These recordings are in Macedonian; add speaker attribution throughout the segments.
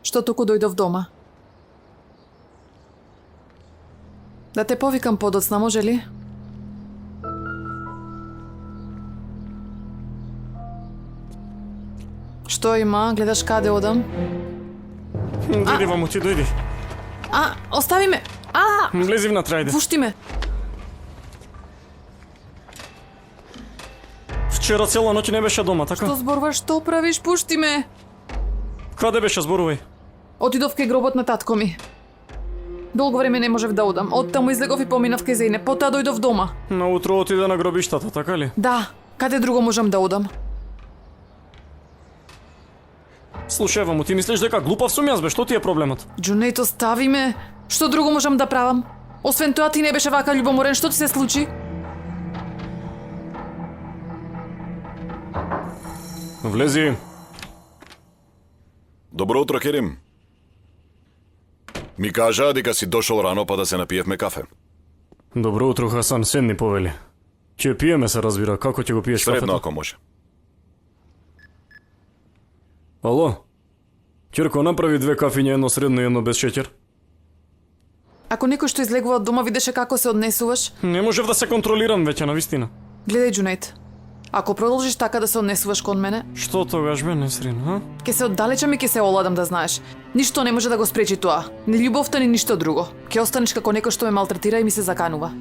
Speaker 1: што току дојдов дома. Да те повикам подоцна, може ли? Што има? Гледаш каде одам?
Speaker 2: Дојди ваму, ти дојди.
Speaker 1: Остави ме!
Speaker 2: Влези внатре, ајде.
Speaker 1: Пушти ме!
Speaker 2: Вчера цела ноќ не беше дома, така?
Speaker 1: Што зборуваш, што правиш? Пушти ме!
Speaker 2: Каде беше, зборувај?
Speaker 1: Отидов кај гробот на татко ми. Долго време не можев да одам. Оттаму излегов и поминав кај Зејне, потоа дојдов дома.
Speaker 2: Наутро отиде на гробиштата, така ли?
Speaker 1: Да, каде друго можам да одам?
Speaker 2: Слушај, ваму, ти мислиш дека глупав сум јас, бе, што ти е проблемот?
Speaker 1: Џунејд, остави ме. Што друго можам да правам? Освен тоа, ти не беше вака љубоморен, што ти се случи?
Speaker 2: Влези.
Speaker 3: Добро утро, Керим. Ми кажаа дека си дошол рано па да се напиевме кафе.
Speaker 2: Добро утро, Хасан, седни повели. Ќе пиеме, се разбира, како ќе го пиеш кафето?
Speaker 3: Средно ако може.
Speaker 2: Ало? Ќерко, направи 2 кафиња, едно средно и едно без шеќер.
Speaker 1: Ако некој што излегува од дома видеше како се однесуваш,
Speaker 2: Не можев да се контролирам веќе, навистина.
Speaker 1: гледај, Џунејд. Ако продолжиш така да се однесуваш кон мене,
Speaker 2: Што тогаш бе, Несрин, а?
Speaker 1: ќе се оддалечам и ќе се оладам, да знаеш. Ништо не може да го спречи тоа. Ни љубовта, ни ништо друго. Ќе останеш како некој што ме малтретира и ми се заканува.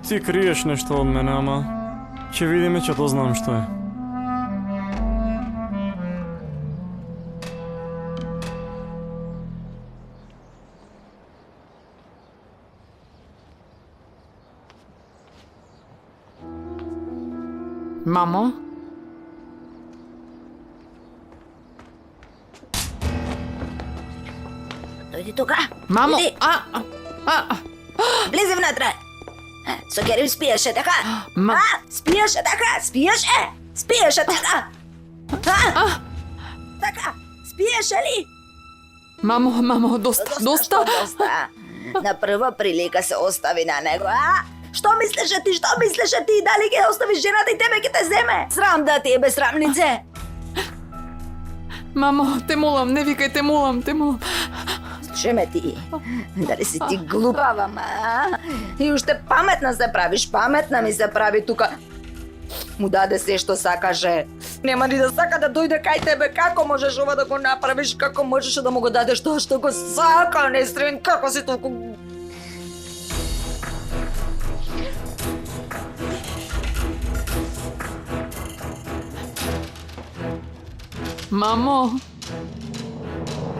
Speaker 2: Ти криеш нешто од мене, ама ќе видиме, ќе дознам што е.
Speaker 1: Мамо?
Speaker 4: Дојди тука.
Speaker 1: Мамо!
Speaker 4: Иди. Влези внатре. Со Керим спиеше, така? Спиеше, така? Спиеше? Спиеше, така? Така? Спиеше ли?
Speaker 1: Мамо, доста.
Speaker 4: Доста. На прва прилика се остави на него, Што мислеше ти? Дали ќе оставиш жената и тебе ќе те земе? Срам да ти е, безсрамнице.
Speaker 1: Мамо, те молам, не викај, те молам.
Speaker 4: Слушај ме ти, дали си ти глупава, И уште паметна се правиш, паметна ми се прави тука. Му даде се што сакаше. Нема ни да сака да дојде кај тебе. Како можеш ова да го направиш? Како можеш да му го дадеш тоа што го сака, Несрин? Како си толку...
Speaker 1: Мамо!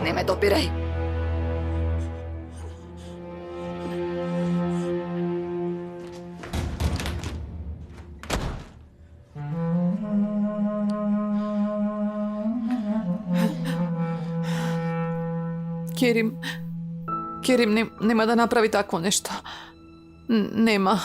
Speaker 4: Не ме допирај.
Speaker 1: Керим нема да направи такво нешто. Нема.